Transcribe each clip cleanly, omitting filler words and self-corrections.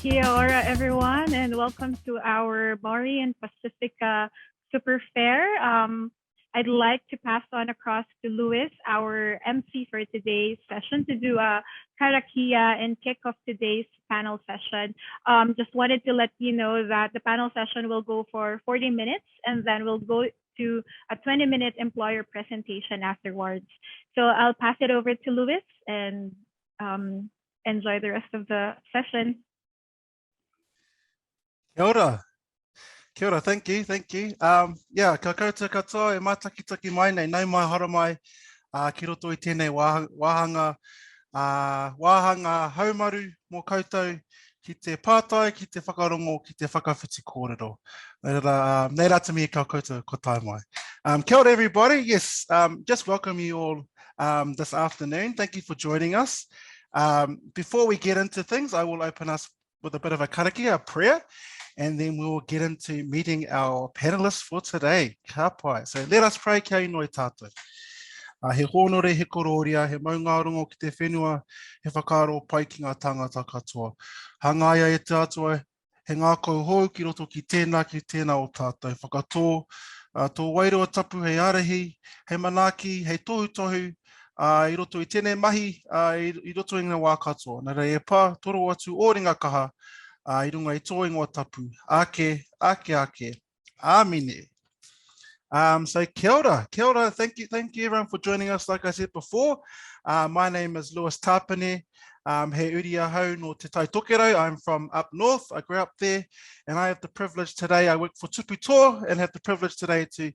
Kia ora, everyone, and welcome to our Māori and Pasifika Super Fair. I'd like to pass on across to Louis, our MC for today's session, to do a karakia and kick off today's panel session. Just wanted to let you know that the panel session will go for 40 minutes, and then we'll go to a 20-minute employer presentation afterwards. So I'll pass it over to Louis and enjoy the rest of the session. Kia ora. Kia ora, thank you. Yeah, ka koutou katoa e mātakitaki mai nei, nau mai hara mai ki roto I tēnei wāhanga haumaru mō koutou ki te pātai, ki te whakarongo, ki te whakawhiti kōrero. Nei rā te mea ka koutou ko tai mai. Kia ora everybody, yes, just welcome you all this afternoon. Thank you for joining us. Before we get into things, I will open us with a bit of a karakia, a prayer, and then we will get into meeting our panelists for today. Ka pai. So let us pray kia inoi tātou. He honore, he kororia, he maungarongo ki te whenua, he whakaro pai ki ngā tangata katoa. Hangaia e te atua, he ngā kouhou ki roto ki tēnā o tātou. Whakatō, tō wairua tapu hei arahi, hei manaki, hei tohu, I roto I tēnei mahi, I roto I ngā wā katoa. Nā rei e pā, toro atu o ringa kaha, I runga I tō ingoa tapu. Ake, āmine. So kia ora, thank you everyone for joining us. Like I said before, my name is Louis Tāpane, he uri ahau no te Taitokerau. I'm from up north, I grew up there, and I have the privilege today, I work for TupuToa, and have the privilege today to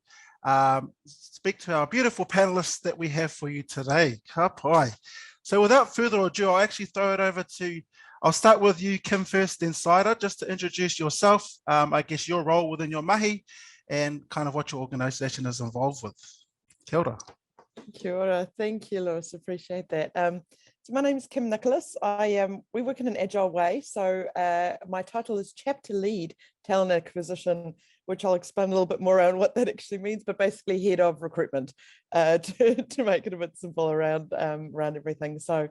speak to our beautiful panelists that we have for you today. Ka pai. So without further ado, I'll actually throw it over to, I'll start with you, Kim, first, then Saira, just to introduce yourself, I guess your role within your mahi, and kind of what your organisation is involved with. Kia ora. Kia ora. Thank you, Lewis. Appreciate that. So my name is Kim Nicholas. We work in an agile way. So my title is Chapter Lead Talent Acquisition, which I'll explain a little bit more around what that actually means, but basically head of recruitment to make it a bit simple around everything. So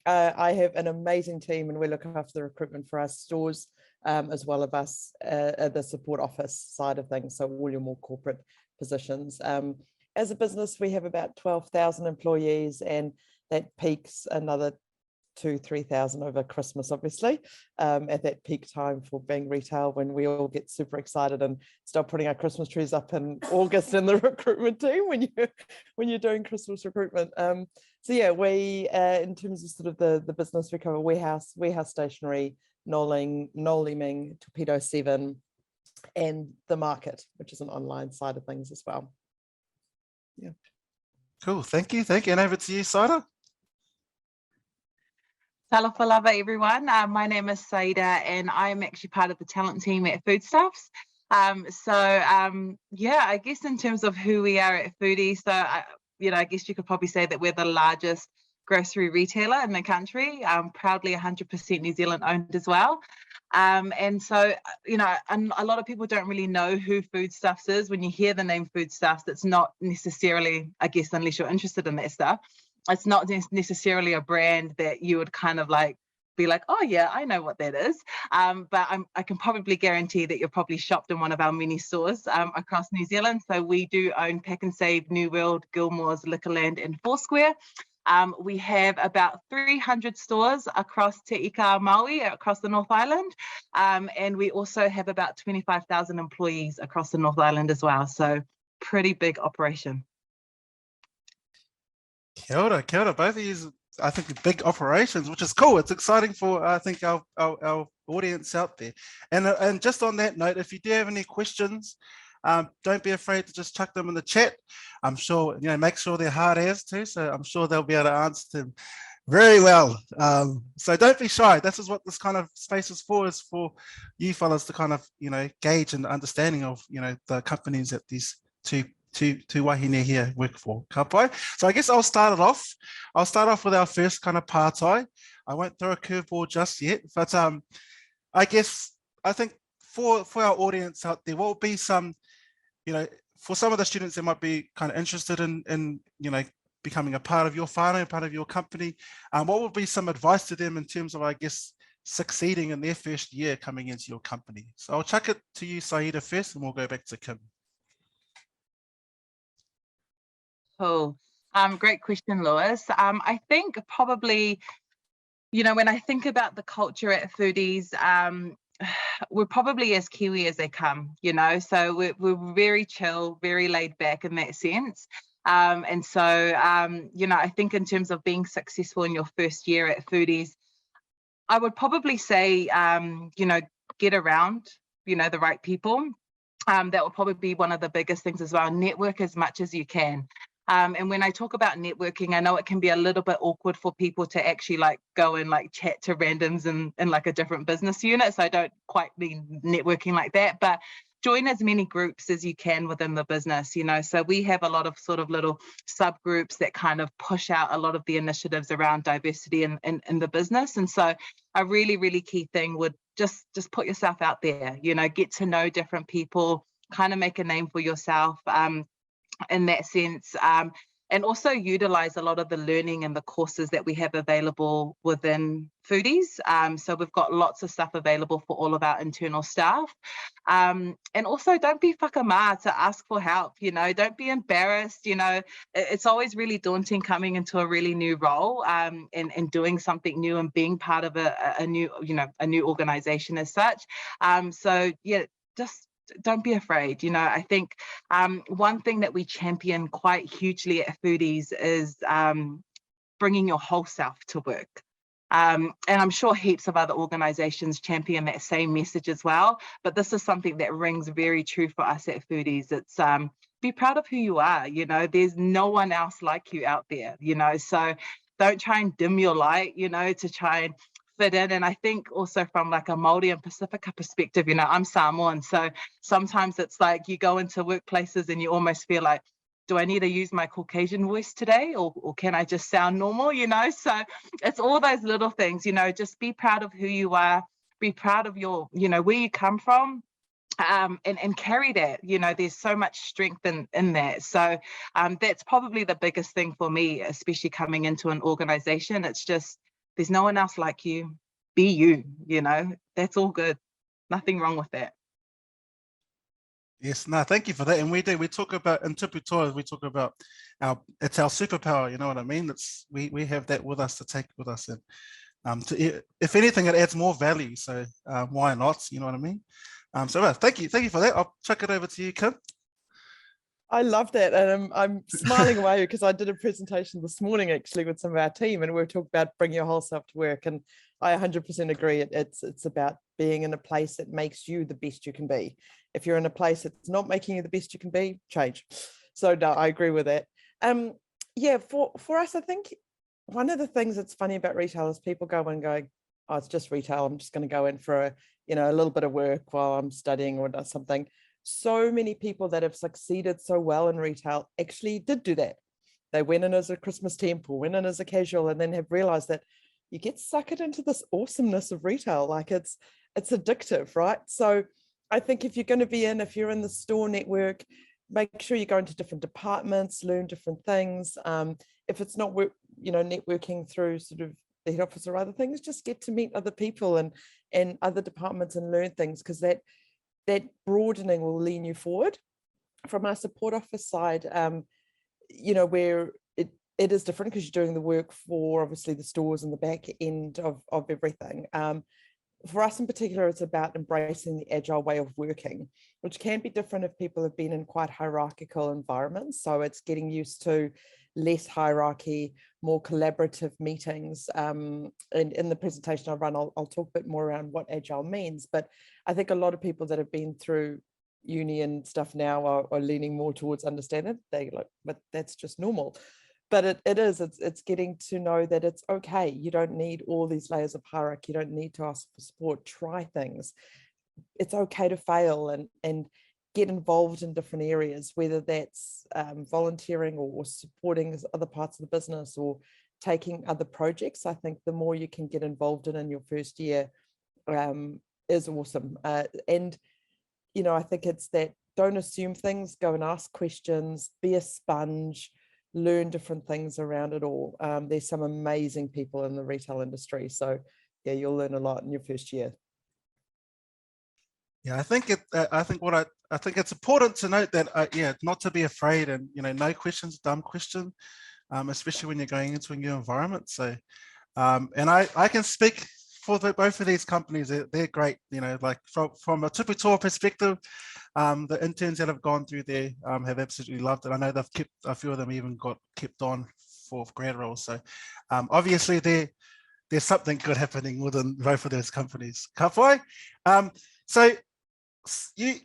I have an amazing team, and we look after the recruitment for our stores, as well as us at the support office side of things, so all your more corporate positions. As a business, we have about 12,000 employees, and that peaks another 2,000-3,000 over Christmas, obviously, at that peak time for being retail, when we all get super excited and start putting our Christmas trees up in August in the recruitment team when you're doing Christmas recruitment. So yeah, we in terms of sort of the business, we cover warehouse stationery, Noling, Torpedo 7, and the market, which is an online side of things as well. Yeah. Cool, thank you. And over to you, Saira. Talofa lava, everyone. My name is Saida, and I'm actually part of the talent team at Foodstuffs. Yeah, I guess in terms of who we are at Foodie, so I guess you could probably say that we're the largest grocery retailer in the country, proudly 100% New Zealand owned as well. And so, and a lot of people don't really know who Foodstuffs is. When you hear the name Foodstuffs, it's not necessarily, I guess, unless you're interested in that stuff, it's not necessarily a brand that you would kind of like be like, oh yeah, I know what that is. But I can probably guarantee that you're probably shopped in one of our many stores across New Zealand. So we do own Pack and Save, New World, Gilmore's, Liquorland and Foursquare. We have about 300 stores across Te Ika Maui, across the North Island. And we also have about 25,000 employees across the North Island as well. So pretty big operation. Kia ora. Both of you, I think, big operations, which is cool. It's exciting for, I think, our audience out there. And just on that note, if you do have any questions, don't be afraid to just chuck them in the chat. I'm sure, make sure they're hard as too, so I'm sure they'll be able to answer them very well. So don't be shy. This is what this kind of space is for you fellas to kind of, gauge an understanding of, the companies that these two wahine here work for. Ka pai. So I guess I'll start off with our first kind of pātai. I won't throw a curveball just yet, but I think for our audience out there, what will be some, for some of the students that might be kind of interested in becoming a part of your whānau, part of your company, what would be some advice to them in terms of, I guess, succeeding in their first year coming into your company? So I'll chuck it to you, Saida, first, and we'll go back to Kim. Cool. Great question, Lewis. I think probably, you know, when I think about the culture at Foodies, we're probably as Kiwi as they come, you know, so we're very chill, very laid back in that sense. And so, you know, I think in terms of being successful in your first year at Foodies, I would probably say, you know, get around, you know, the right people. That will probably be one of the biggest things as well. Network as much as you can. And when I talk about networking, I know it can be a little bit awkward for people to actually like go and like chat to randoms in like a different business unit. So I don't quite mean networking like that, but join as many groups as you can within the business, you know. So we have a lot of sort of little subgroups that kind of push out a lot of the initiatives around diversity in the business. And so a really, really key thing would just put yourself out there, you know, get to know different people, kind of make a name for yourself. In that sense, and also utilize a lot of the learning and the courses that we have available within Foodies. So we've got lots of stuff available for all of our internal staff. And also don't be whakama to ask for help, you know, don't be embarrassed, you know, it's always really daunting coming into a really new role and doing something new and being part of a new, you know, a new organization as such. So yeah, just don't be afraid. You know, I think one thing that we champion quite hugely at Foodies is bringing your whole self to work. And I'm sure heaps of other organizations champion that same message as well. But this is something that rings very true for us at Foodies. It's be proud of who you are. You know, there's no one else like you out there, you know, so don't try and dim your light, you know, to try and fit in. And I think also from like a Māori and Pasifika perspective, you know, I'm Samoan, so sometimes it's like you go into workplaces and you almost feel like, do I need to use my Caucasian voice today, or can I just sound normal, you know? So it's all those little things, you know, just be proud of who you are, be proud of your, you know, where you come from. And carry that, you know, there's so much strength in that. So that's probably the biggest thing for me, especially coming into an organization. It's just, there's no one else like you. Be you, you know, that's all good. Nothing wrong with that. Yes, no, thank you for that. And we talk about, in TupuToa, we talk about it's our superpower, you know what I mean? It's we have that with us to take with us. And if anything, it adds more value. So why not? You know what I mean? So thank you for that. I'll chuck it over to you, Kim. I love that, and I'm smiling away because I did a presentation this morning actually with some of our team, and we were talking about bring your whole self to work, and I 100% agree. It's about being in a place that makes you the best you can be. If you're in a place that's not making you the best you can be, change. So no, I agree with that. Yeah, for us, I think one of the things that's funny about retail is people go and go, oh, it's just retail. I'm just going to go in for a little bit of work while I'm studying or something. So many people that have succeeded so well in retail actually did do that. They went in as a Christmas temple, went in as a casual, and then have realized that you get suckered into this awesomeness of retail. Like it's addictive, right? So I think if you're going to be if you're in the store network, make sure you go into different departments, learn different things. If it's not networking through sort of the head office or other things, just get to meet other people and other departments and learn things, because that broadening will lean you forward. From our support office side, where it is different because you're doing the work for obviously the stores and the back end of everything. For us in particular, it's about embracing the agile way of working, which can be different if people have been in quite hierarchical environments. So it's getting used to less hierarchy, more collaborative meetings. And in the presentation I run, I'll talk a bit more around what agile means. But I think a lot of people that have been through uni and stuff now are leaning more towards understanding it. They like, but that's just normal. But it's getting to know that it's okay. You don't need all these layers of hierarchy. You don't need to ask for support. Try things. It's okay to fail and get involved in different areas, whether that's volunteering or supporting other parts of the business or taking other projects. I think the more you can get involved in your first year is awesome. And, I think it's that don't assume things, go and ask questions, be a sponge, learn different things around it all. There's some amazing people in the retail industry. So yeah, you'll learn a lot in your first year. Yeah, I think it's important to note that yeah, not to be afraid, and no question's a dumb question, especially when you're going into a new environment. So, and I can speak for both of these companies. They're great. Like from a TupuToa perspective, the interns that have gone through there have absolutely loved it. I know they've kept a few of them even got kept on for grad roles. So, obviously there's something good happening within both of those companies. Ka pai. So you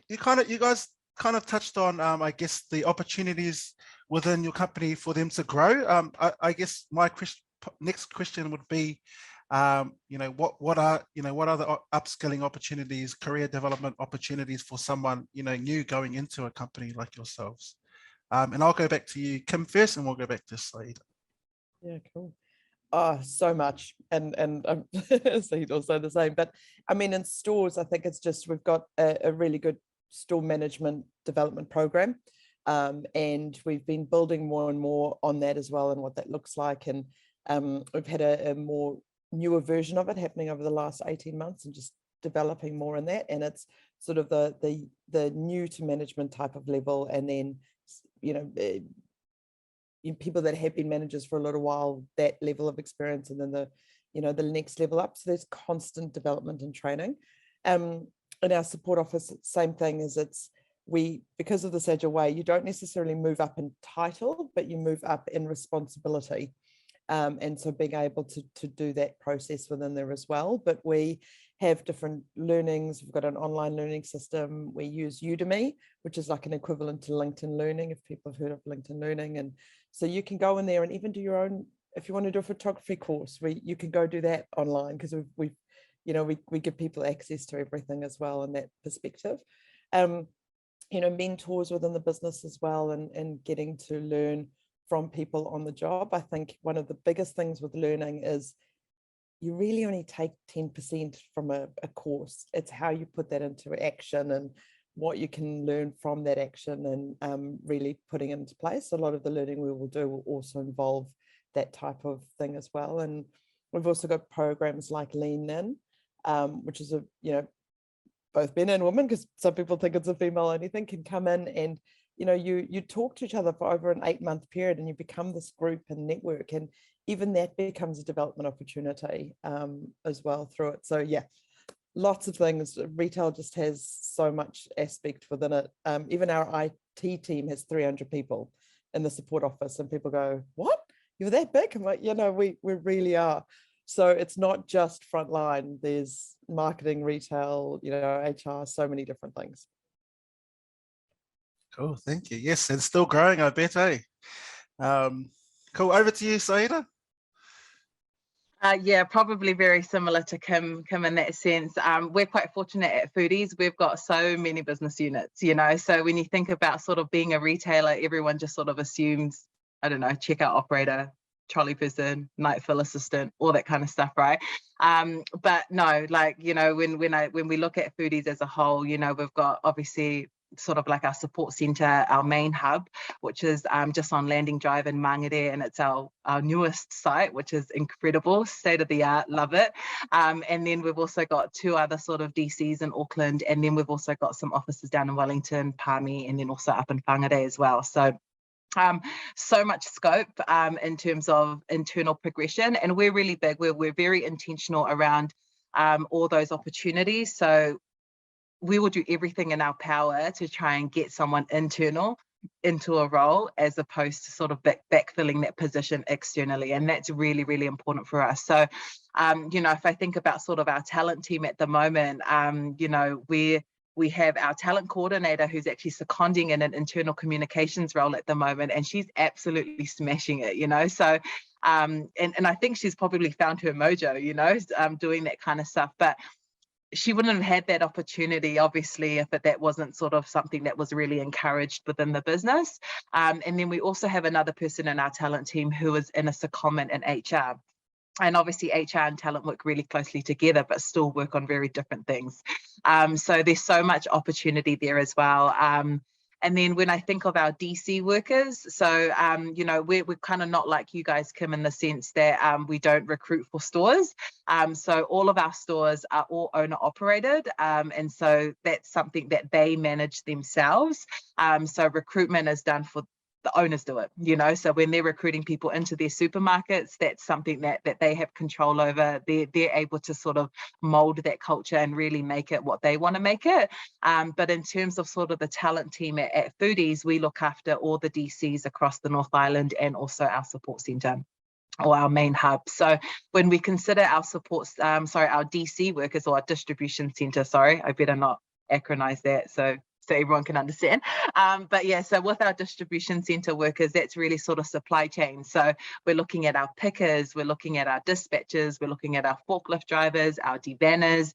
guys kind of touched on, I guess, the opportunities within your company for them to grow. I guess my next question would be, what are the upskilling opportunities, career development opportunities for someone new going into a company like yourselves? And I'll go back to you, Kim, first, and we'll go back to Saida. Yeah, cool. Oh, so much. And Said also the same. But I mean, in stores, I think it's just we've got a really good store management development program. And we've been building more and more on that as well, and what that looks like. And we've had a more newer version of it happening over the last 18 months and just developing more in that. And it's sort of the new to management type of level. And then, people that have been managers for a little while, that level of experience, and then the next level up. So there's constant development and training. In our support office, same thing, is because of this agile way, you don't necessarily move up in title, but you move up in responsibility. And so being able to do that process within there as well. But we have different learnings. We've got an online learning system. We use Udemy, which is like an equivalent to LinkedIn Learning, if people have heard of LinkedIn Learning. And so you can go in there and even do your own, if you want to do a photography course, you can go do that online, because we give people access to everything as well in that perspective. Mentors within the business as well, and getting to learn from people on the job. I think one of the biggest things with learning is you really only take 10% from a course. It's how you put that into action and what you can learn from that action, and really putting it into place. A lot of the learning we will do will also involve that type of thing as well. And we've also got programs like Lean In, which is both men and women, because some people think it's a female only thing, can come in and you talk to each other for over an 8-month period, and you become this group and network, and even that becomes a development opportunity as well through it. So yeah, lots of things. Retail just has so much aspect within it. Even our IT team has 300 people in the support office, and people go, "What? You're that big?" I'm like, we really are. So it's not just frontline. There's marketing, retail, HR, so many different things. Cool, thank you. Yes, and still growing, I bet, eh? Cool, over to you, Saida. Yeah, probably very similar to Kim in that sense. We're quite fortunate at Foodies. We've got so many business units, so when you think about sort of being a retailer, everyone just sort of assumes, I don't know, checkout operator, trolley person, night fill assistant, all that kind of stuff, right? But no, like, when we look at Foodies as a whole, we've got obviously sort of like our support center, our main hub, which is just on Landing Drive in Mangere, and it's our newest site, which is incredible, state of the art, love it. And then we've also got 2 other sort of DCs in Auckland, and then we've also got some offices down in Wellington, Palmy, and then also up in Whangarei as well. So so much scope in terms of internal progression, and we're really big. We're very intentional around all those opportunities. So we will do everything in our power to try and get someone internal into a role, as opposed to sort of backfilling that position externally. And that's really, really important for us. So, if I think about sort of our talent team at the moment, we have our talent coordinator who's actually seconding in an internal communications role at the moment, and she's absolutely smashing it, so and I think she's probably found her mojo, doing that kind of stuff. But she wouldn't have had that opportunity, obviously, if that wasn't sort of something that was really encouraged within the business. And then we also have another person in our talent team who is in a secondment in HR. And obviously HR and talent work really closely together, but still work on very different things. So there's so much opportunity there as well. And then when I think of our DC workers, so, you know, we're kind of not like you guys, Kim, in the sense that we don't recruit for stores. So all of our stores are all owner operated. And so that's something that they manage themselves. So recruitment is done for the owners do it, you know, so when they're recruiting people into their supermarkets, that's something that they have control over. They're able to sort of mold that culture and really make it what they want to make it. But in terms of sort of the talent team at Foodies, we look after all the DCs across the North Island and also our support centre, or our main hub. So when we consider our our DC workers, or our distribution centre, sorry, I better not acronize that so everyone can understand. But yeah, so with our distribution centre workers, that's really sort of supply chain. So we're looking at our pickers, we're looking at our dispatchers, we're looking at our forklift drivers, our devanners,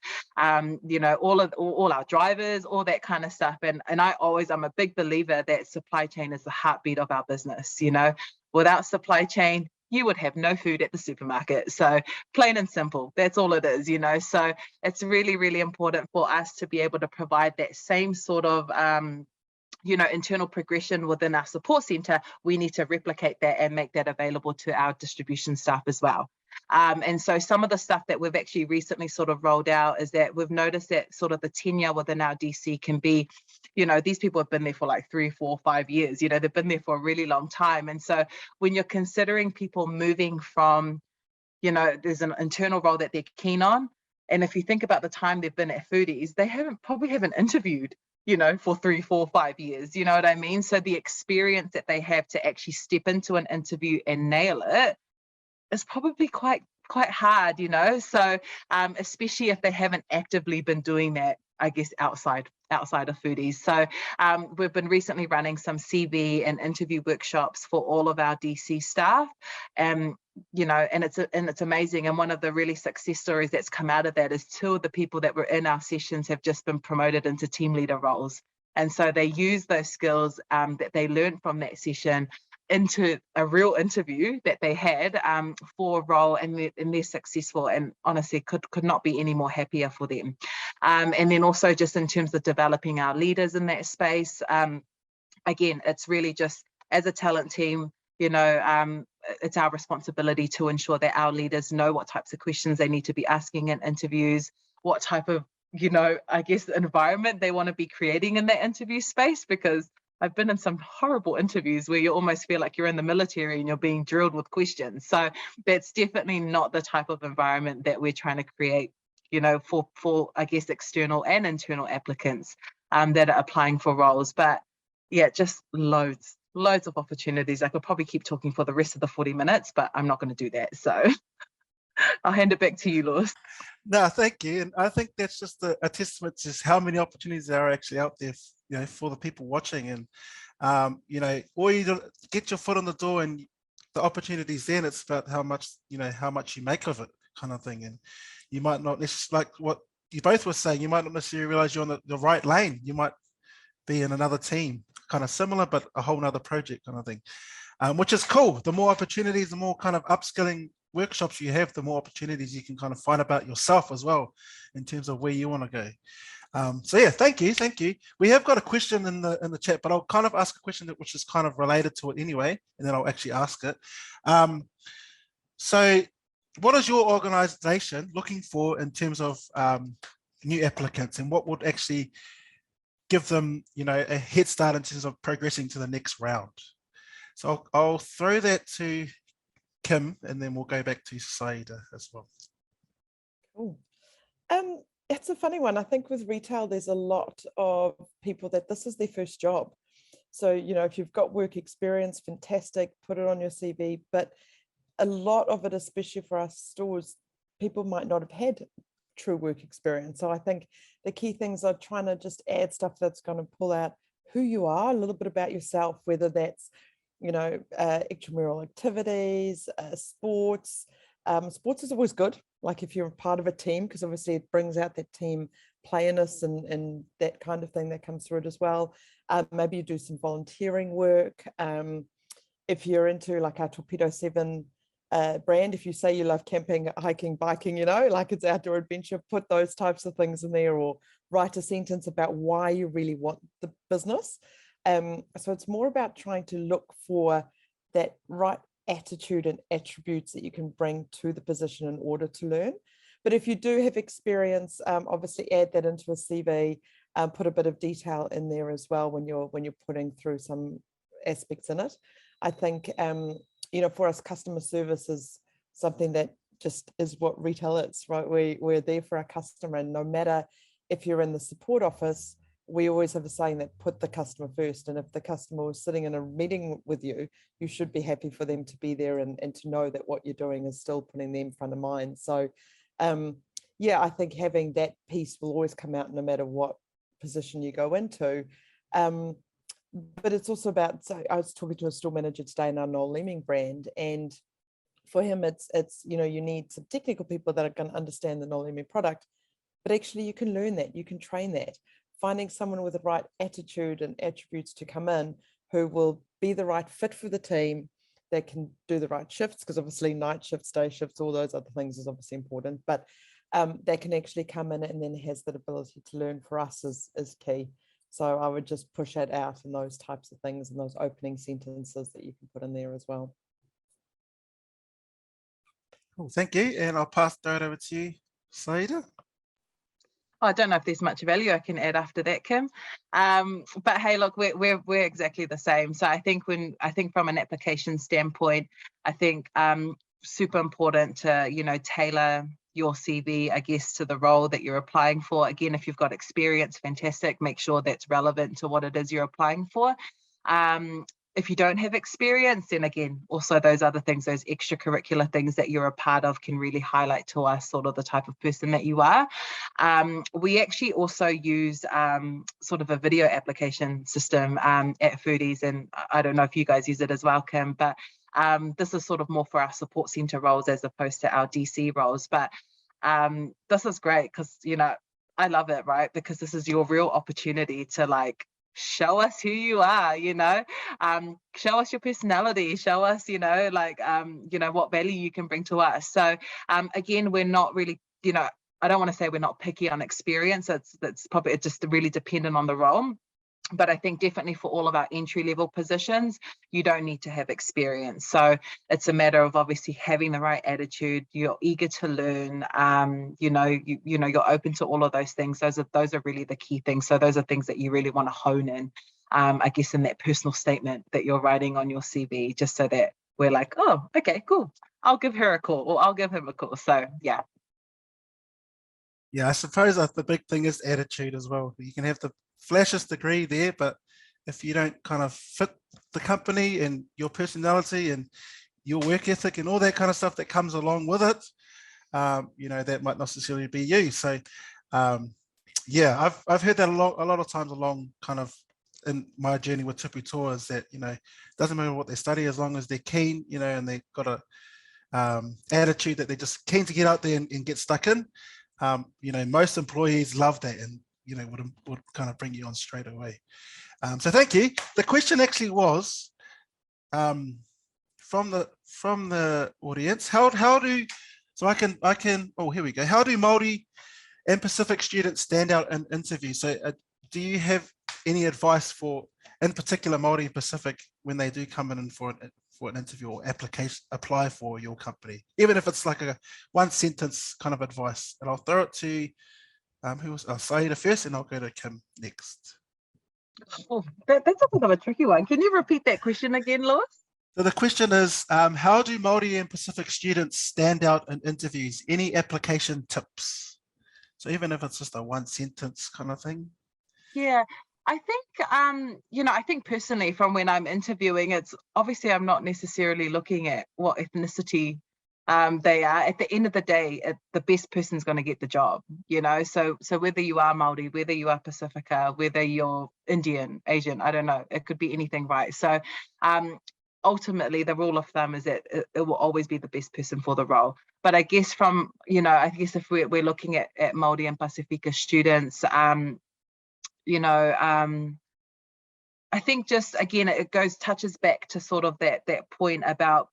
you know, all our drivers, all that kind of stuff. And I'm a big believer that supply chain is the heartbeat of our business. You know, without supply chain, you would have no food at the supermarket. So plain and simple, that's all it is, you know. So it's really, really important for us to be able to provide that same sort of, you know, internal progression within our support centre. We need to replicate that and make that available to our distribution staff as well. And so some of the stuff that we've actually recently sort of rolled out is that we've noticed that sort of the tenure within our DC can be, you know, these people have been there for like 3, 4, 5 years, you know, they've been there for a really long time. And so when you're considering people moving from, you know, there's an internal role that they're keen on. And if you think about the time they've been at Foodies, they probably haven't interviewed, you know, for 3, 4, 5 years, you know what I mean? So the experience that they have to actually step into an interview and nail it is probably quite hard, you know. So especially if they haven't actively been doing that, I guess, outside of Foodies. So we've been recently running some CV and interview workshops for all of our DC staff, you know, and it's amazing. And one of the really success stories that's come out of that is 2 of the people that were in our sessions have just been promoted into team leader roles. And so they use those skills that they learned from that session into a real interview that they had for a role, and they're successful, and honestly could not be any more happier for them. And then also just in terms of developing our leaders in that space, again, it's really just as a talent team, you know, it's our responsibility to ensure that our leaders know what types of questions they need to be asking in interviews, what type of, you know, I guess, environment they want to be creating in that interview space, because I've been in some horrible interviews where you almost feel like you're in the military and you're being drilled with questions. So that's definitely not the type of environment that we're trying to create, you know, for I guess, external and internal applicants that are applying for roles. But yeah, just loads of opportunities. I could probably keep talking for the rest of the 40 minutes, but I'm not going to do that. So I'll hand it back to you, Lewis. No, thank you. And I think that's just a testament to how many opportunities there are actually out there, you know, for the people watching. And, you know, all you do, get your foot on the door and the opportunities then, it's about how much you make of it, kind of thing. And you might not necessarily, like what you both were saying, you might not necessarily realize you're on the right lane. You might be in another team, kind of similar, but a whole nother project kind of thing, which is cool. The more opportunities, the more kind of upskilling workshops you have, the more opportunities you can kind of find about yourself as well in terms of where you want to go. So yeah, thank you. We have got a question in the chat, but I'll kind of ask a question which is kind of related to it anyway, and then I'll actually ask it. So what is your organization looking for in terms of new applicants, and what would actually give them, you know, a head start in terms of progressing to the next round? So I'll throw that to Kim, and then we'll go back to Saida as well. Cool. It's a funny one. I think with retail, there's a lot of people that this is their first job. So, you know, if you've got work experience, fantastic, put it on your CV. But a lot of it, especially for us stores, people might not have had true work experience. So I think the key things are trying to just add stuff that's going to pull out who you are, a little bit about yourself, whether that's, you know, extramural activities, sports. Sports is always good, like if you're a part of a team, because obviously it brings out that team playerness and that kind of thing that comes through it as well. Maybe you do some volunteering work. If you're into like our Torpedo 7 brand, if you say you love camping, hiking, biking, you know, like it's outdoor adventure, put those types of things in there, or write a sentence about why you really want the business. So it's more about trying to look for that right attitude and attributes that you can bring to the position in order to learn. But if you do have experience, obviously add that into a CV, put a bit of detail in there as well when you're putting through some aspects in it. I think, you know, for us, customer service is something that just is what retail is, right? We're there for our customer, and no matter if you're in the support office, we always have a saying that put the customer first. And if the customer was sitting in a meeting with you, you should be happy for them to be there and to know that what you're doing is still putting them front of mind. So yeah, I think having that piece will always come out no matter what position you go into. But it's also about, so I was talking to a store manager today in our Noel Leeming brand, and for him, it's you know, you need some technical people that are going to understand the Noel Leeming product, but actually you can learn that, you can train that. Finding someone with the right attitude and attributes to come in who will be the right fit for the team, that can do the right shifts, because obviously night shifts, day shifts, all those other things is obviously important, but they can actually come in and then has that ability to learn for us is key. So I would just push that out in those types of things and those opening sentences that you can put in there as well. Cool, thank you. And I'll pass that over to you, Saida. I don't know if there's much value I can add after that, Kim. But hey, look, we're exactly the same. So I think from an application standpoint, I think super important to, you know, tailor your CV, I guess, to the role that you're applying for. Again, if you've got experience, fantastic. Make sure that's relevant to what it is you're applying for. If you don't have experience, then again, also those other things, those extracurricular things that you're a part of can really highlight to us sort of the type of person that you are. We actually also use sort of a video application system at Foodies, and I don't know if you guys use it as well, Kim, but this is sort of more for our support center roles as opposed to our DC roles. But this is great because, you know, I love it, right? Because this is your real opportunity to like show us who you are, you know, show us your personality, show us, you know, like, you know, what value you can bring to us. So again, we're not really, you know, I don't want to say we're not picky on experience. That's probably just really dependent on the role. But I think definitely for all of our entry-level positions, you don't need to have experience. So it's a matter of obviously having the right attitude. You're eager to learn. You know, you're open to all of those things. Those are really the key things. So those are things that you really want to hone in, I guess, in that personal statement that you're writing on your CV, just so that we're like, oh, okay, cool. I'll give her a call, or I'll give him a call. So yeah. Yeah, I suppose the big thing is attitude as well. You can have the flashiest degree there, but if you don't kind of fit the company and your personality and your work ethic and all that kind of stuff that comes along with it, you know, that might not necessarily be you. So yeah, I've heard that a lot of times along kind of in my journey with TupuToa, is that, you know, doesn't matter what they study as long as they're keen, you know, and they've got a attitude that they're just keen to get out there and get stuck in. You know, most employees love that, and you know, would kind of bring you on straight away. So thank you. The question actually was from the audience. How do oh, here we go. How do Māori and Pacific students stand out in interviews? So do you have any advice for, in particular, Māori and Pacific when they do come in for an interview or apply for your company, even if it's like a one sentence kind of advice? And I'll throw it to I'll Saida first, and I'll go to Kim next. Oh, that's a bit of a tricky one. Can you repeat that question again, Lewis? So the question is, how do Māori and Pacific students stand out in interviews? Any application tips? So even if it's just a one sentence kind of thing. Yeah, I think, you know, I think personally from when I'm interviewing, it's obviously I'm not necessarily looking at what ethnicity they are. At the end of the day, the best person's going to get the job, you know. So whether you are Māori, whether you are Pasifika, whether you're Indian, Asian, I don't know, it could be anything, right? So ultimately the rule of thumb is that it will always be the best person for the role. But I guess from, you know, I guess if we're looking at Māori and Pasifika students, you know, I think just, again, it touches back to sort of that point about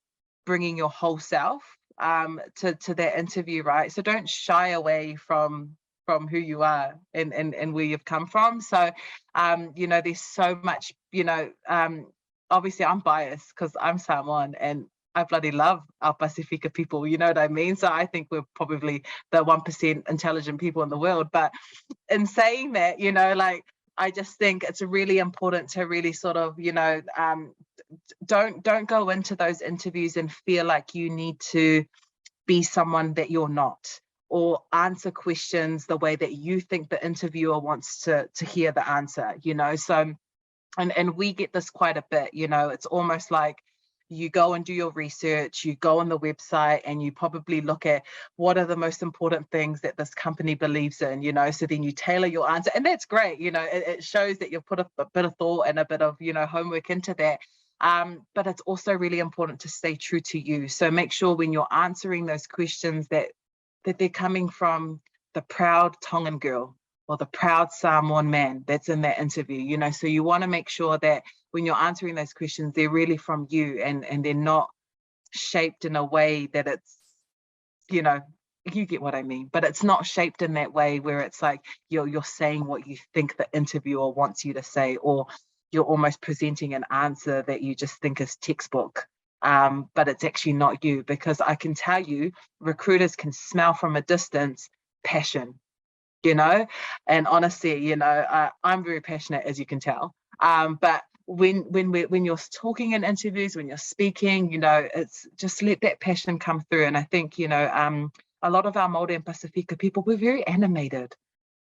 bringing your whole self to that interview, right? So don't shy away from from who you are and where you've come from. So, you know, there's so much, you know, obviously I'm biased because I'm Samoan and I bloody love our Pasifika people, you know what I mean? So I think we're probably the 1% intelligent people in the world. But in saying that, you know, like, I just think it's really important to really sort of, you know, don't go into those interviews and feel like you need to be someone that you're not, or answer questions the way that you think the interviewer wants to hear the answer, you know. So, and we get this quite a bit, you know. It's almost like you go and do your research, you go on the website and you probably look at what are the most important things that this company believes in, you know, so then you tailor your answer, and that's great, you know. It shows that you've put a bit of thought and a bit of, you know, homework into that. But it's also really important to stay true to you. So make sure when you're answering those questions that they're coming from the proud Tongan girl or the proud Samoan man that's in that interview, you know. So you want to make sure that when you're answering those questions, they're really from you, and they're not shaped in a way that it's, you know, you get what I mean, but it's not shaped in that way where it's like you're saying what you think the interviewer wants you to say, or you're almost presenting an answer that you just think is textbook, but it's actually not you. Because I can tell you, recruiters can smell from a distance passion, you know. And honestly, you know, I'm very passionate, as you can tell, but when you're talking in interviews, when you're speaking, you know, it's just let that passion come through. And I think, you know, a lot of our Māori and Pasifika people, we're very animated.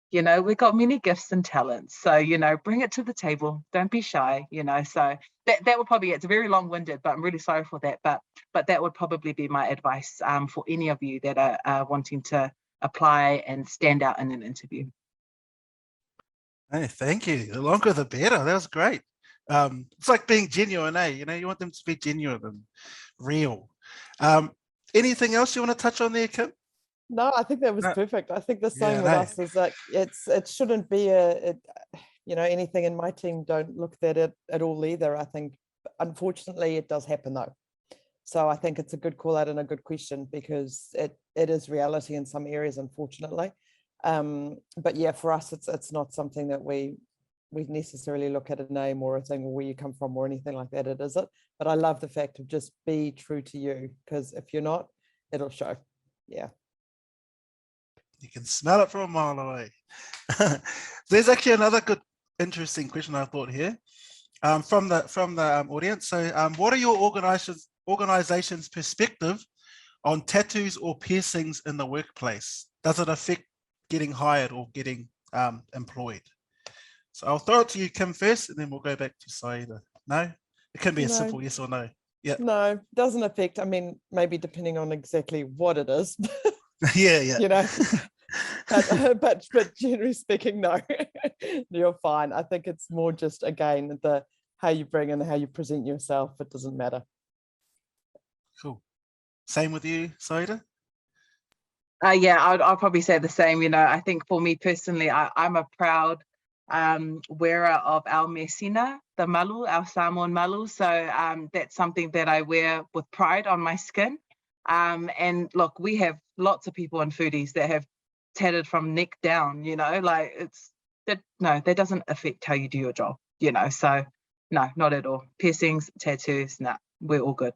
You know, we've got many gifts and talents. So, you know, bring it to the table. Don't be shy, you know. So that would probably, it's very long-winded, but I'm really sorry for that. But that would probably be my advice for any of you that are wanting to apply and stand out in an interview. Hey, thank you. The longer the better. That was great. It's like being genuine, eh? You know, you want them to be genuine and real. Anything else you want to touch on there, Kim? No, I think that was perfect. I think the same with us is like it shouldn't be you know, anything in my team don't look at it at all either. I think unfortunately it does happen though. So I think it's a good call out and a good question, because it is reality in some areas, unfortunately. But yeah, for us it's not something that we necessarily look at a name or a thing or where you come from or anything like that. It isn't. But I love the fact of just be true to you, because if you're not, it'll show. Yeah. You can smell it from a mile away. There's actually another good, interesting question I thought here from the audience. So, what are your organization's perspective on tattoos or piercings in the workplace? Does it affect getting hired or getting employed? So I'll throw it to you, Kim, first, and then we'll go back to Saida. No, it can be a simple yes or no. Yeah. No, doesn't affect. I mean, maybe depending on exactly what it is. yeah. You know, but generally speaking, no, you're fine. I think it's more just, again, the how you bring and how you present yourself. It doesn't matter. Cool. Same with you, Saida? Yeah, I'll probably say the same. You know, I think for me personally, I'm a proud wearer of our mesina, the malu, our Samoan malu. So that's something that I wear with pride on my skin. And look, we have lots of people in foodies that have tatted from neck down, you know, like that doesn't affect how you do your job, you know. So no, not at all. Piercings, tattoos, no, we're all good.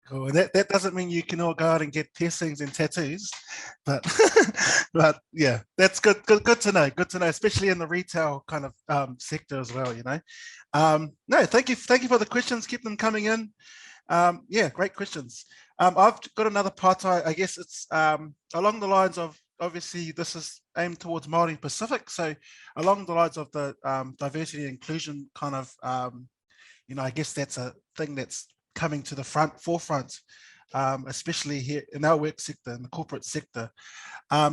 Cool. That doesn't mean you can all go out and get piercings and tattoos, but but yeah, that's good to know. Good to know, especially in the retail kind of sector as well. You know, no, thank you for the questions. Keep them coming in. Yeah, great questions. I've got another part. I guess it's along the lines of, obviously this is aimed towards Māori Pacific, so along the lines of the diversity and inclusion kind of, you know, I guess that's a thing that's coming to the forefront, especially here in our work sector, in the corporate sector.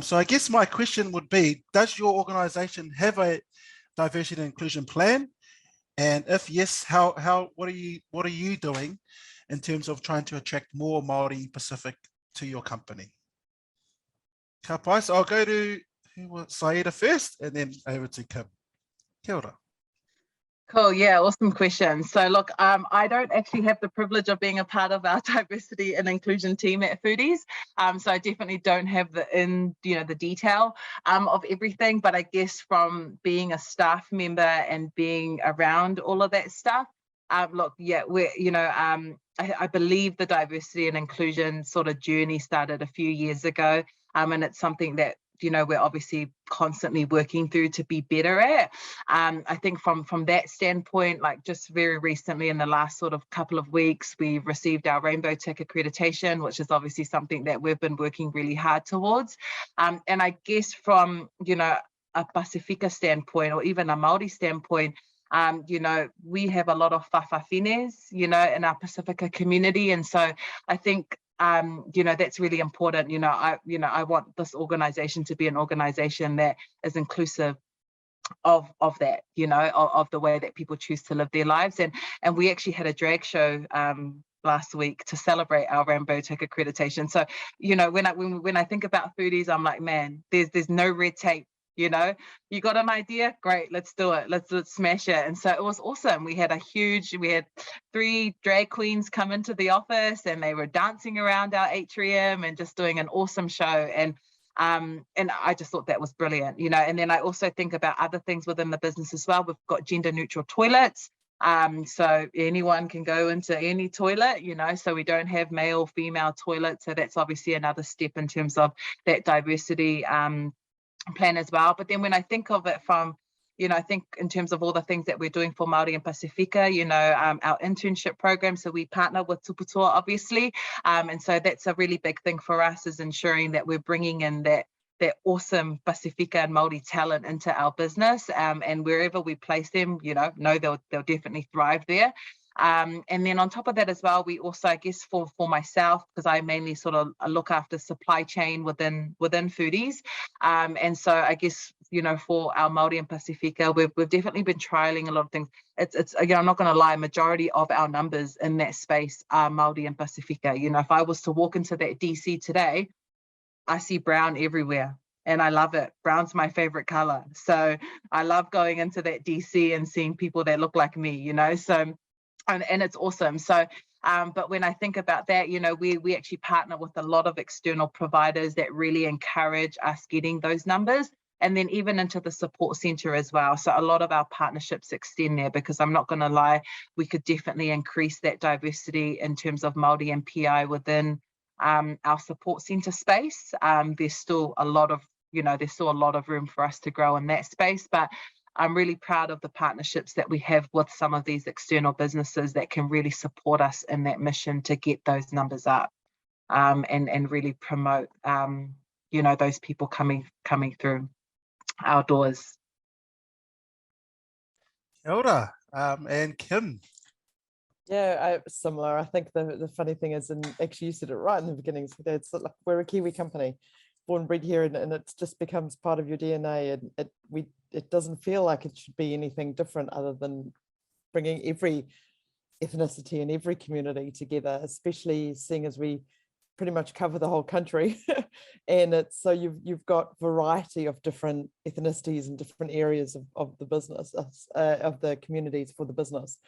So I guess my question would be, does your organization have a diversity and inclusion plan? And if yes, what are you doing in terms of trying to attract more Māori Pacific to your company? Ka pai, so I'll go to Saida first and then over to Kim. Kia ora. Cool. Yeah, awesome question. So look, I don't actually have the privilege of being a part of our diversity and inclusion team at Foodies. So I definitely don't have the detail of everything, but I guess from being a staff member and being around all of that stuff, look, yeah, I believe the diversity and inclusion sort of journey started a few years ago. And it's something that we're obviously constantly working through to be better at. I think from that standpoint, like just very recently in the last sort of couple of weeks, we've received our Rainbow Tick accreditation, which is obviously something that we've been working really hard towards. And I guess from, a Pasifika standpoint or even a Māori standpoint, we have a lot of whawhawheners, in our Pasifika community. And so I think that's really important. I want this organization to be an organization that is inclusive of that, of the way that people choose to live their lives. And we actually had a drag show last week to celebrate our Rainbow Tick accreditation. So, when I think about Foodies, I'm like, man, there's no red tape. You got an idea? Great, let's do it. Let's smash it. And so it was awesome. We had 3 drag queens come into the office and they were dancing around our atrium and just doing an awesome show. And I just thought that was brilliant, and then I also think about other things within the business as well. We've got gender neutral toilets. So anyone can go into any toilet, so we don't have male, female toilets. So that's obviously another step in terms of that diversity plan as well. But then when I think of it from, I think in terms of all the things that we're doing for Māori and Pasifika, our internship program. So we partner with TupuToa, obviously. And so that's a really big thing for us, is ensuring that we're bringing in that awesome Pasifika and Māori talent into our business. And wherever we place them, they'll definitely thrive there. And then on top of that as well, we also, I guess for myself, because I mainly sort of look after supply chain within Foodies. And so I guess, for our Māori and Pasifika, we've definitely been trialing a lot of things. It's again, I'm not going to lie, majority of our numbers in that space are Māori and Pasifika. If I was to walk into that DC today, I see brown everywhere. And I love it. Brown's my favorite color. So I love going into that DC and seeing people that look like me, so and it's awesome. So but when I think about that, we actually partner with a lot of external providers that really encourage us getting those numbers, and then even into the support center as well. So a lot of our partnerships extend there, because I'm not going to lie, we could definitely increase that diversity in terms of Māori and PI within our support center space. There's still a lot of room for us to grow in that space, but I'm really proud of the partnerships that we have with some of these external businesses that can really support us in that mission to get those numbers up, and really promote, those people coming through our doors. Kia ora. And Kim. Yeah, similar. I think the funny thing is, and actually you said it right in the beginning, so it's like we're a Kiwi company, born and bred here, and it just becomes part of your DNA, and it doesn't feel like it should be anything different other than bringing every ethnicity and every community together, especially seeing as we pretty much cover the whole country. And it's so you've got variety of different ethnicities and different areas of the business, of the communities for the business.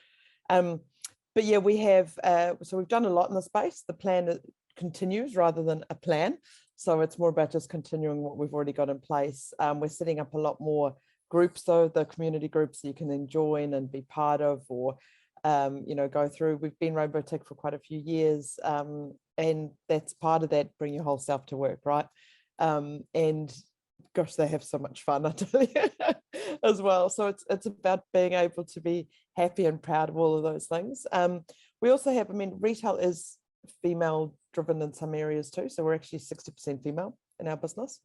But yeah, we have so we've done a lot in the space. The plan continues rather than a plan. So it's more about just continuing what we've already got in place. We're setting up a lot more groups, though, the community groups that you can then join and be part of, or go through. We've been Rainbow Tick for quite a few years, and that's part of that, bring your whole self to work, right? And gosh, they have so much fun, I tell you, as well. So it's about being able to be happy and proud of all of those things. We also have, retail is female driven in some areas too, so we're actually 60% female in our business.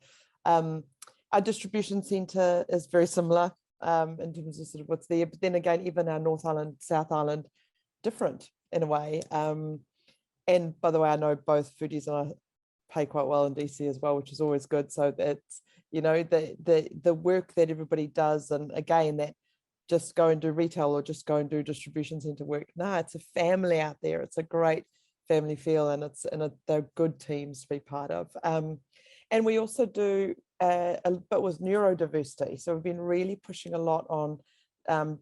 Our distribution centre is very similar in terms of sort of what's there, but then again, even our North Island, South Island, different in a way. And by the way, I know both Foodies and I pay quite well in DC as well, which is always good. So that's, the work that everybody does, and again, that just go and do retail or just go and do distribution centre work. No, it's a family out there. It's a great family feel, and they're good teams to be part of. And we also do a bit with neurodiversity. So we've been really pushing a lot on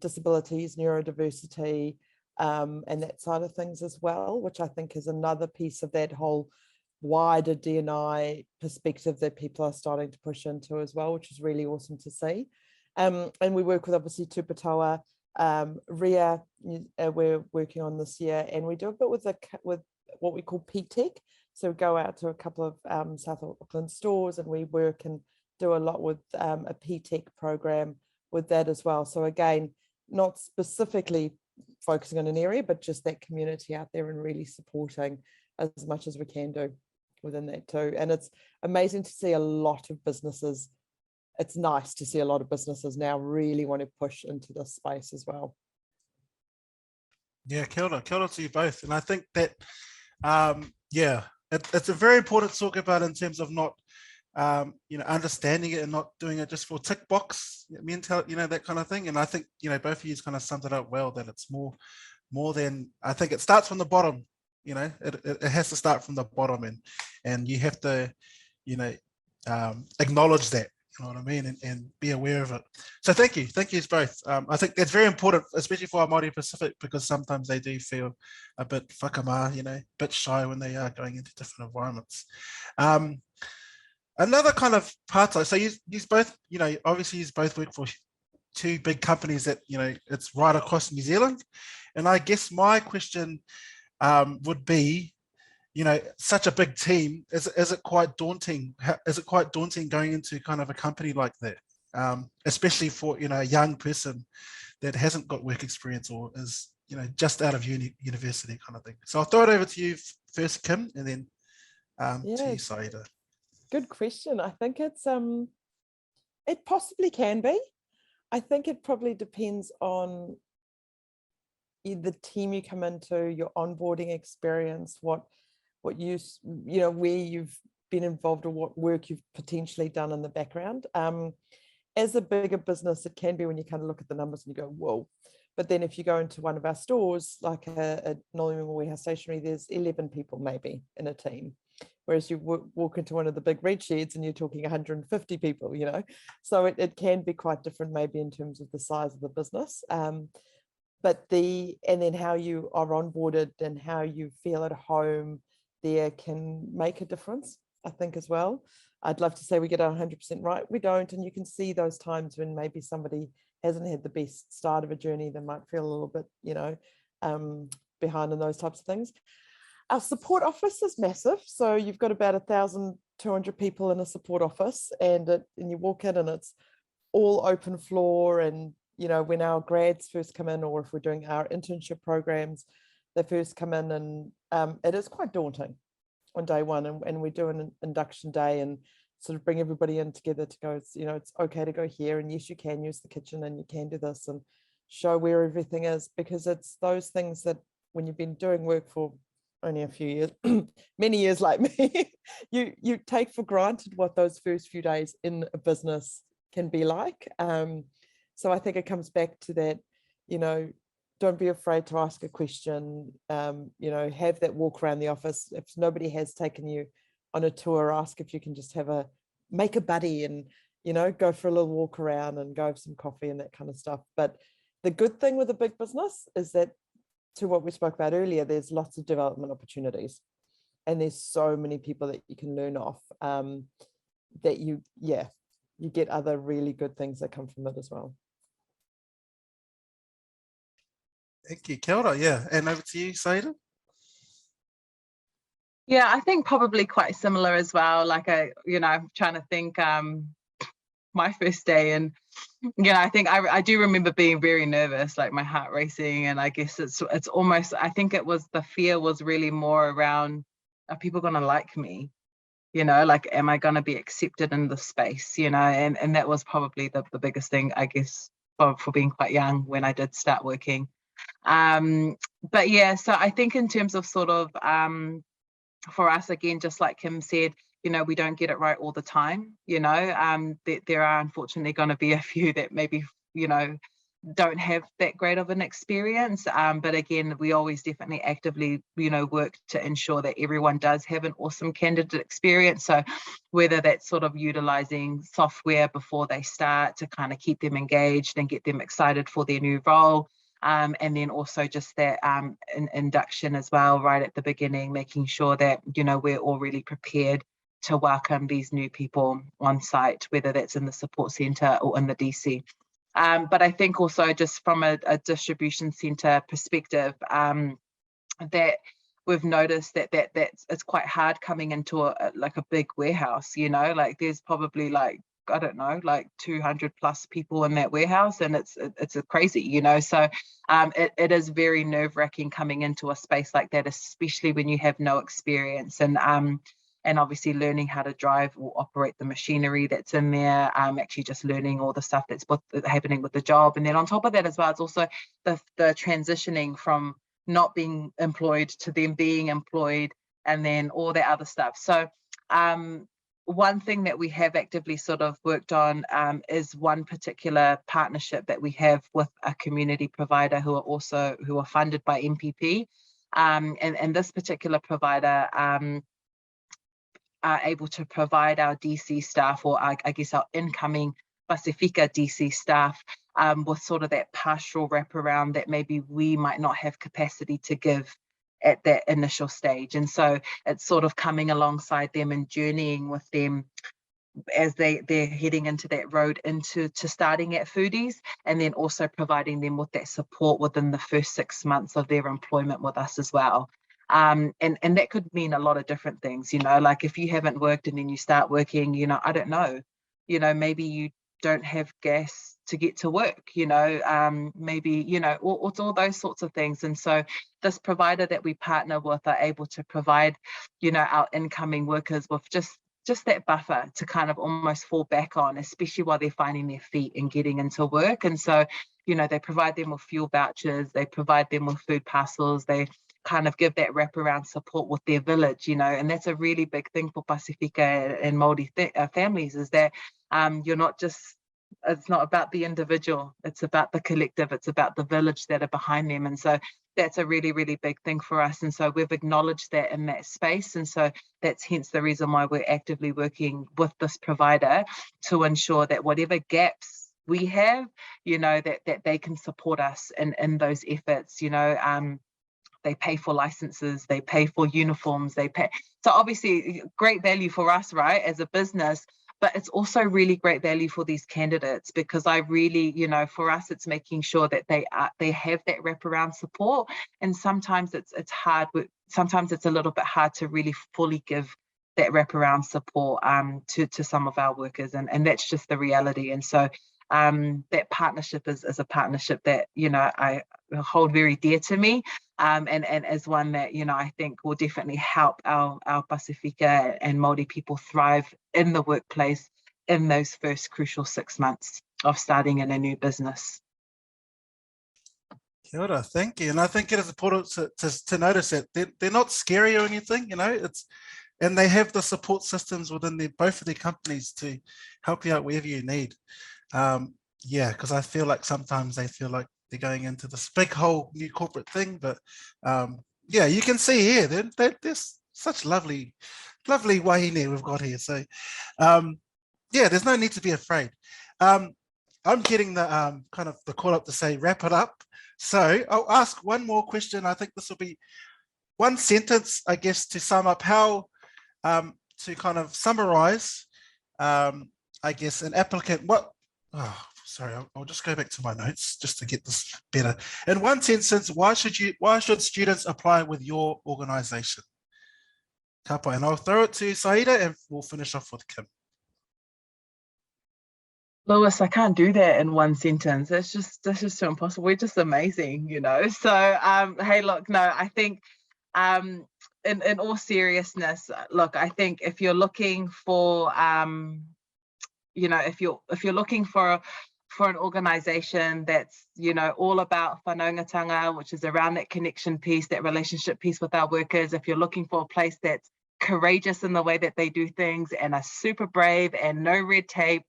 disabilities, neurodiversity, and that side of things as well, which I think is another piece of that whole wider D&I perspective that people are starting to push into as well, which is really awesome to see. And we work with obviously TupuToa, RIA, we're working on this year, and we do a bit with what we call P-Tech. So we go out to a couple of South Auckland stores, and we work and do a lot with a P-Tech program with that as well. So again, not specifically focusing on an area, but just that community out there and really supporting as much as we can do within that too. And it's amazing to see a lot of businesses. It's nice to see a lot of businesses now really want to push into this space as well. Yeah, kia ora to you both. And I think that, yeah, it's a very important to talk about in terms of not, understanding it and not doing it just for tick box mentality, that kind of thing. And I think, both of you kind of summed it up well, that it's more than, I think it starts from the bottom, it has to start from the bottom, and you have to, acknowledge that, you know what I mean, and be aware of it. So thank you both. I think that's very important, especially for our Māori Pacific, because sometimes they do feel a bit whakamā, a bit shy when they are going into different environments. Another kind of part-time, so you both, obviously you both work for two big companies that, it's right across New Zealand. And I guess my question would be, such a big team, is it quite daunting? Is it quite daunting going into kind of a company like that, especially for, a young person that hasn't got work experience or is, just out of university kind of thing? So I'll throw it over to you first, Kim, and then to you, Saida. Good question. I think it's it possibly can be. I think it probably depends on the team you come into, your onboarding experience, what you where you've been involved or what work you've potentially done in the background. As a bigger business, it can be when you kind of look at the numbers and you go, whoa. But then if you go into one of our stores, like a Nollywood Warehouse Stationery, there's 11 people maybe in a team. Whereas you walk into one of the big red sheds and you're talking 150 people, So it can be quite different maybe in terms of the size of the business. But and then how you are onboarded and how you feel at home there can make a difference, I think, as well. I'd love to say we get it 100% right. We don't. And you can see those times when maybe somebody hasn't had the best start of a journey, they might feel a little bit, behind in those types of things. Our support office is massive. So you've got about 1,200 people in a support office, and you walk in and it's all open floor. And, when our grads first come in, or if we're doing our internship programs, they first come in, and it is quite daunting on day one. And we do an induction day and sort of bring everybody in together to go, it's okay to go here. And yes, you can use the kitchen and you can do this, and show where everything is, because it's those things that when you've been doing work for only a few years, many years like me, you take for granted what those first few days in a business can be like. So I think it comes back to that, don't be afraid to ask a question, have that walk around the office. If nobody has taken you on a tour, ask if you can just make a buddy and, go for a little walk around and go have some coffee and that kind of stuff. But the good thing with a big business is that, to what we spoke about earlier, there's lots of development opportunities, and there's so many people that you can learn off, that you get other really good things that come from it as well. Thank you, kia ora. Yeah, and over to you, Saida. Yeah, I think probably quite similar as well. Like I'm trying to think my first day, and I think I do remember being very nervous, like my heart racing, and I guess it's almost, I think it was, the fear was really more around, are people going to like me? Like, am I going to be accepted in the space? And that was probably the biggest thing, I guess, for being quite young when I did start working. But yeah, so I think in terms of sort of for us, again, just like Kim said, we don't get it right all the time. There are unfortunately going to be a few that maybe don't have that great of an experience. But again, we always definitely actively, work to ensure that everyone does have an awesome candidate experience. So whether that's sort of utilizing software before they start to kind of keep them engaged and get them excited for their new role. And then also just that induction as well, right at the beginning, making sure that, we're all really prepared to welcome these new people on site, whether that's in the support centre or in the DC. But I think also just from a distribution centre perspective, that we've noticed that it's quite hard coming into a big warehouse, like there's probably I don't know, 200 plus people in that warehouse, and it's a crazy, so it is very nerve-wracking coming into a space like that, especially when you have no experience, and obviously learning how to drive or operate the machinery that's in there, actually just learning all the stuff that's happening with the job. And then on top of that as well, it's also the transitioning from not being employed to them being employed, and then all that other stuff. So one thing that we have actively sort of worked on is one particular partnership that we have with a community provider who are funded by MPP. And this particular provider are able to provide our DC staff, or I guess our incoming Pasifika DC staff, with sort of that pastoral wraparound that maybe we might not have capacity to give at that initial stage. And so it's sort of coming alongside them and journeying with them as they're heading into that road into starting at Foodies, and then also providing them with that support within the first 6 months of their employment with us as well. And that could mean a lot of different things, like if you haven't worked and then you start working, I don't know, maybe you don't have gas to get to work, maybe, it's all those sorts of things. And so this provider that we partner with are able to provide, our incoming workers with just that buffer to kind of almost fall back on, especially while they're finding their feet and getting into work. And so, they provide them with fuel vouchers, they provide them with food parcels, they kind of give that wraparound support with their village, and that's a really big thing for Pasifika and Māori families, is that you're not just, it's not about the individual, it's about the collective, it's about the village that are behind them. And so that's a really, really big thing for us. And so we've acknowledged that in that space. And so that's hence the reason why we're actively working with this provider to ensure that whatever gaps we have, that they can support us in those efforts, they pay for licenses, they pay for uniforms, they pay. So obviously great value for us, right, as a business, but it's also really great value for these candidates, because I really, for us, it's making sure that they have that wraparound support. And sometimes it's hard, sometimes it's a little bit hard to really fully give that wraparound support to some of our workers. And that's just the reality. And so that partnership is a partnership that, I hold very dear to me, and as one that, I think will definitely help our Pasifika and Māori people thrive in the workplace in those first crucial 6 months of starting in a new business. Kia ora, thank you. And I think it is important to notice that they're not scary or anything, and they have the support systems within both of their companies to help you out wherever you need. Because I feel like sometimes they feel like they're going into this big whole new corporate thing, but you can see here there's such lovely wahine we've got here. So there's no need to be afraid. I'm getting the kind of the call up to say wrap it up. So I'll ask one more question. I think this will be one sentence, I guess, to sum up how to kind of summarize, I guess, an applicant. I'll just go back to my notes just to get this better. In one sentence, why should students apply with your organization? Kapa, and I'll throw it to Saida and we'll finish off with Kim. Lewis, I can't do that in one sentence. That's just so impossible. We're just amazing, So, hey, look, no, I think in all seriousness, look, I think if you're looking for, if you're looking for an organization that's, all about whanaungatanga, which is around that connection piece, that relationship piece with our workers, if you're looking for a place that's courageous in the way that they do things and are super brave and no red tape,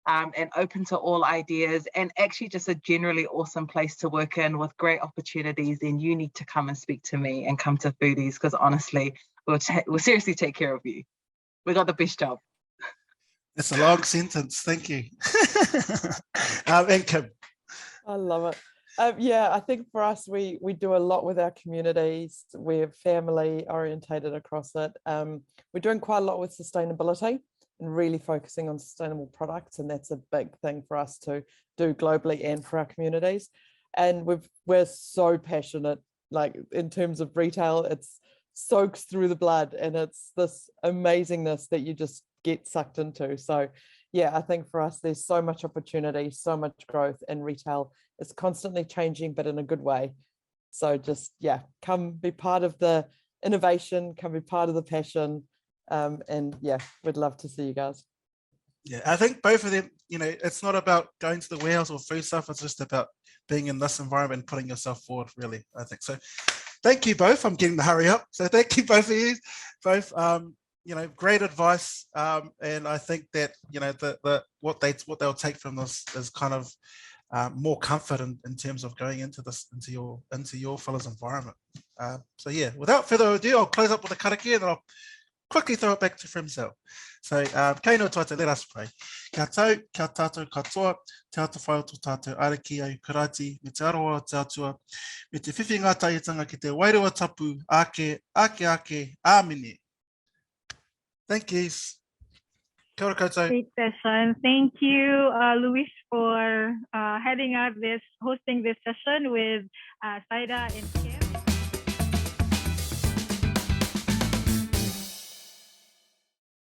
and open to all ideas, and actually just a generally awesome place to work in with great opportunities, then you need to come and speak to me and come to Foodies, because honestly, we'll seriously take care of you. We got the best job. It's a long sentence. Thank you. And Kim. I love it. Yeah, I think for us, we do a lot with our communities. We're family orientated across it. We're doing quite a lot with sustainability and really focusing on sustainable products. And that's a big thing for us to do globally and for our communities. And we're so passionate, like in terms of retail, it's soaks through the blood, and it's this amazingness that you just get sucked into. So yeah, I think for us, there's so much opportunity, so much growth in retail. It's constantly changing, but in a good way. So just, yeah, come be part of the innovation, come be part of the passion. And yeah, we'd love to see you guys. Yeah, I think both of them, it's not about going to the warehouse or food stuff. It's just about being in this environment and putting yourself forward, really, I think. So thank you both. I'm getting to hurry up. So thank you both of you, both. Great advice, and I think that what they'll take from this is kind of more comfort in terms of going into your fellows' environment. So yeah, without further ado, I'll close up with a karakia, and then I'll quickly throw it back to Fremsel. So kei no tātou, let us pray. Kia tau, kia tātou katoa, te ata whai o tō tātou ariki au karati, me te aroa o te atua, me te whiwhi ngā taietanga ki te wairua tapu, ake, āmine. Thank you. Kia ora koutou. Great session. Thank you, Luis, for hosting this session with Saida and Kim.